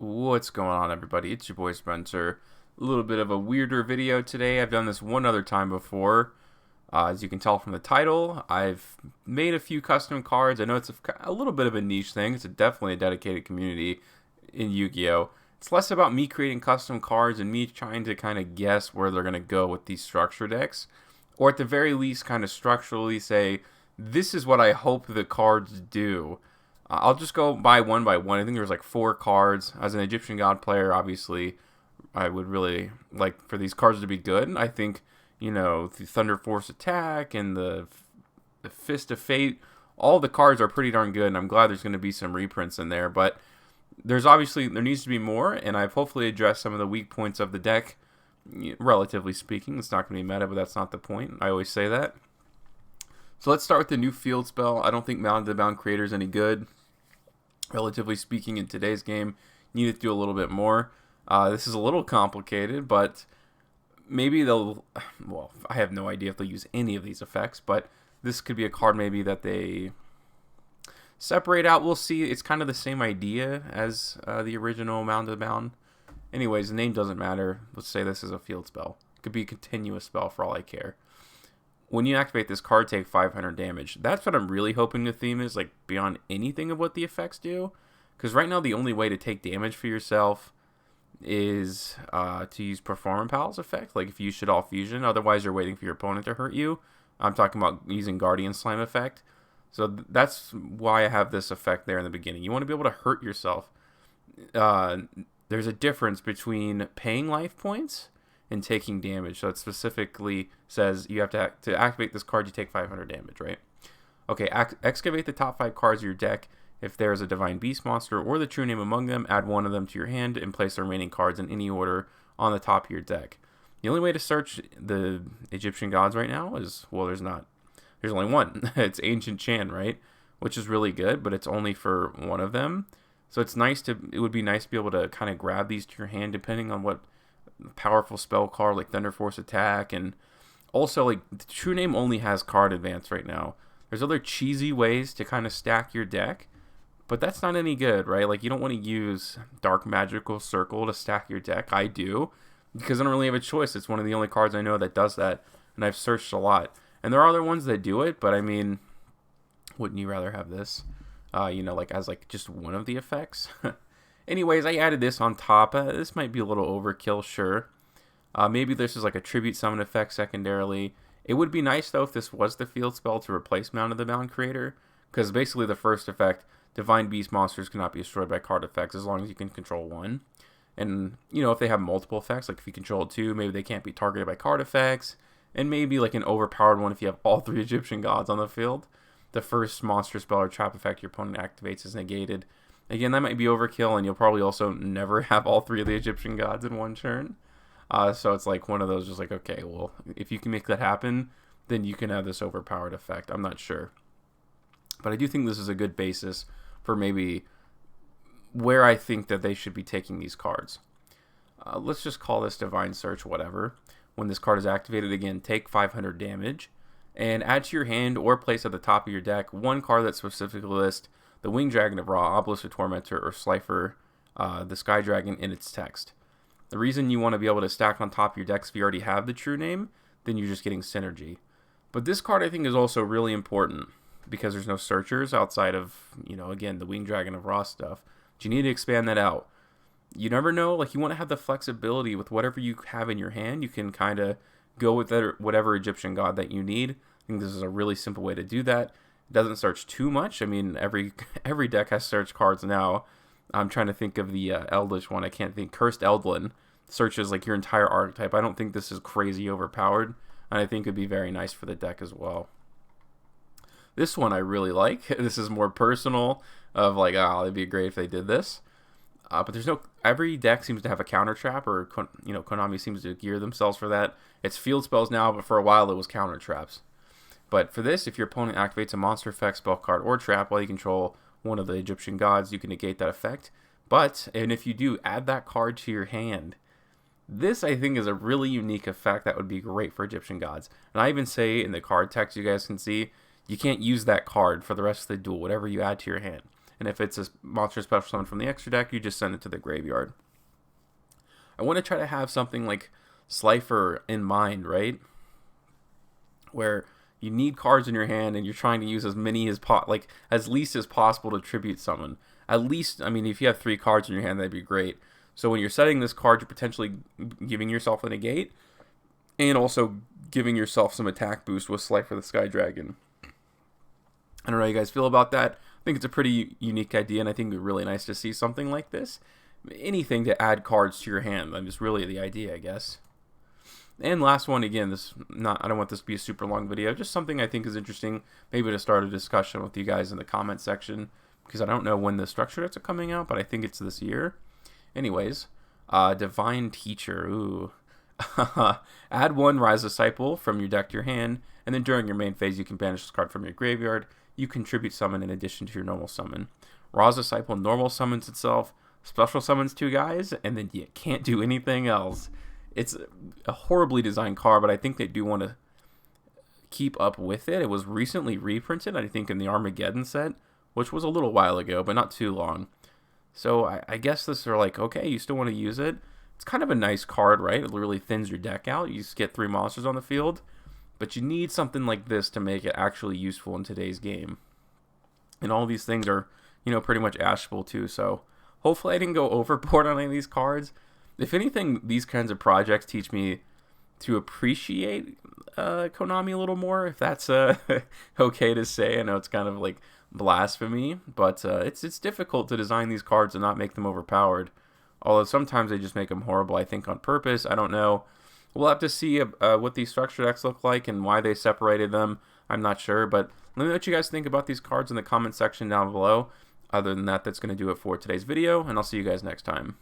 What's going on, everybody? It's your boy Spencer. A little bit of a weirder video today. I've done this one other time before. As you can tell from the title, I've made a few custom cards. I know it's a little bit of a niche thing. It's definitely a dedicated community in Yu-Gi-Oh! It's less about me creating custom cards and me trying to kind of guess where they're going to go with these structure decks. Or at the very least, kind of structurally say, this is what I hope the cards do. I'll just go by one. I think there's like 4 cards. As an Egyptian God player, obviously, I would really like for these cards to be good. I think, the Thunder Force Attack and the Fist of Fate, all the cards are pretty darn good, and I'm glad there's going to be some reprints in there. But there needs to be more, and I've hopefully addressed some of the weak points of the deck, relatively speaking. It's not going to be meta, but that's not the point. I always say that. So let's start with the new field spell. I don't think Mound to Bound Creator is any good. Relatively speaking, in today's game, you need to do a little bit more. This is a little complicated, but maybe they'll... Well, I have no idea if they'll use any of these effects, but this could be a card maybe that they separate out. We'll see. It's kind of the same idea as the original Mound to Bound. Anyways, the name doesn't matter. Let's say this is a field spell. It could be a continuous spell for all I care. When you activate this card, take 500 damage. That's what I'm really hoping the theme is, like, beyond anything of what the effects do. Because right now, the only way to take damage for yourself is to use Perform Impal's effect. Like, if you should all fusion. Otherwise, you're waiting for your opponent to hurt you. I'm talking about using Guardian Slime effect. So that's why I have this effect there in the beginning. You want to be able to hurt yourself. There's a difference between paying life points and taking damage. So it specifically says you have to activate this card, you take 500 damage, right? Okay, excavate the top 5 cards of your deck. If there is a Divine Beast monster or the true name among them, add one of them to your hand and place the remaining cards in any order on the top of your deck. The only way to search the Egyptian gods right now is, well, there's only one. It's Ancient Chan, right? Which is really good, but it's only for one of them. So it would be nice to be able to kind of grab these to your hand depending on what powerful spell card like Thunder Force Attack, and also like the True Name only has card advance right now. There's other cheesy ways to kind of stack your deck, but that's not any good, right? Like, you don't want to use Dark Magical Circle to stack your deck. I do, because I don't really have a choice. It's one of the only cards I know that does that, and I've searched a lot. And there are other ones that do it, but I mean, wouldn't you rather have this? Like as like just one of the effects? Anyways, I added this on top. This might be a little overkill, sure. Maybe this is like a tribute summon effect secondarily. It would be nice, though, if this was the field spell to replace Mound to Bound Creator. Because basically the first effect, Divine Beast monsters cannot be destroyed by card effects as long as you can control one. And, if they have multiple effects, like if you control 2, maybe they can't be targeted by card effects. And maybe like an overpowered one if you have all 3 Egyptian gods on the field. The first monster spell or trap effect your opponent activates is negated. Again, that might be overkill, and you'll probably also never have all 3 of the Egyptian gods in one turn. So it's like one of those, just like, okay, well, if you can make that happen, then you can have this overpowered effect. I'm not sure. But I do think this is a good basis for maybe where I think that they should be taking these cards. Let's just call this Divine Search, whatever. When this card is activated, again, take 500 damage. And add to your hand or place at the top of your deck one card that specifically lists the Winged Dragon of Ra, Obelisk of Tormentor, or Slifer, the Sky Dragon, in its text. The reason you want to be able to stack on top of your decks if you already have the true name, then you're just getting synergy. But this card I think is also really important because there's no searchers outside of, again, the Winged Dragon of Ra stuff. But you need to expand that out. You never know, like, you want to have the flexibility with whatever you have in your hand. You can kind of go with whatever Egyptian god that you need. I think this is a really simple way to do that. It doesn't search too much. I mean, every deck has search cards now. I'm trying to think of the Eldritch one. I can't think. Cursed Eldlin searches like your entire archetype. I don't think this is crazy overpowered, and I think it'd be very nice for the deck as well. This one I really like. This is more personal, of like, it'd be great if they did this. But every deck seems to have a counter trap, or Konami seems to gear themselves for that. It's field spells now, but for a while it was counter traps. But for this, if your opponent activates a monster effect, spell card, or trap while you control one of the Egyptian gods, you can negate that effect. And if you do, add that card to your hand. This, I think, is a really unique effect that would be great for Egyptian gods. And I even say in the card text, you guys can see, you can't use that card for the rest of the duel, whatever you add to your hand. and if it's a monster special summon from the extra deck, you just send it to the graveyard. I want to try to have something like Slifer in mind, right? Where you need cards in your hand and you're trying to use as many as least as possible to tribute summon. At least, I mean, if you have 3 cards in your hand, that'd be great. So when you're setting this card, you're potentially giving yourself a negate and also giving yourself some attack boost with Slifer the Sky Dragon. I don't know how you guys feel about that. I think it's a pretty unique idea, and I think it'd be really nice to see something like this. Anything to add cards to your hand. That's really the idea, I guess. And last one, again, I don't want this to be a super long video, just something I think is interesting, maybe to start a discussion with you guys in the comment section, because I don't know when the structure decks are coming out, but I think it's this year. Anyways, Divine Teacher, ooh. Add 1 Rise Disciple from your deck to your hand, and then during your main phase, you can banish this card from your graveyard. You contribute summon in addition to your normal summon. Rise Disciple normal summons itself, special summons 2 guys, and then you can't do anything else. It's a horribly designed card, but I think they do want to keep up with it. It was recently reprinted, I think, in the Armageddon set, which was a little while ago, but not too long. So I guess this are like, okay, you still want to use it. It's kind of a nice card, right? It really thins your deck out. You just get 3 monsters on the field, but you need something like this to make it actually useful in today's game. And all these things are, pretty much ashable too, so hopefully I didn't go overboard on any of these cards. If anything, these kinds of projects teach me to appreciate Konami a little more, if that's okay to say. I know it's kind of like blasphemy, but it's difficult to design these cards and not make them overpowered. Although sometimes they just make them horrible, I think on purpose. I don't know. We'll have to see what these structure decks look like and why they separated them. I'm not sure, but let me know what you guys think about these cards in the comment section down below. Other than that, that's going to do it for today's video, and I'll see you guys next time.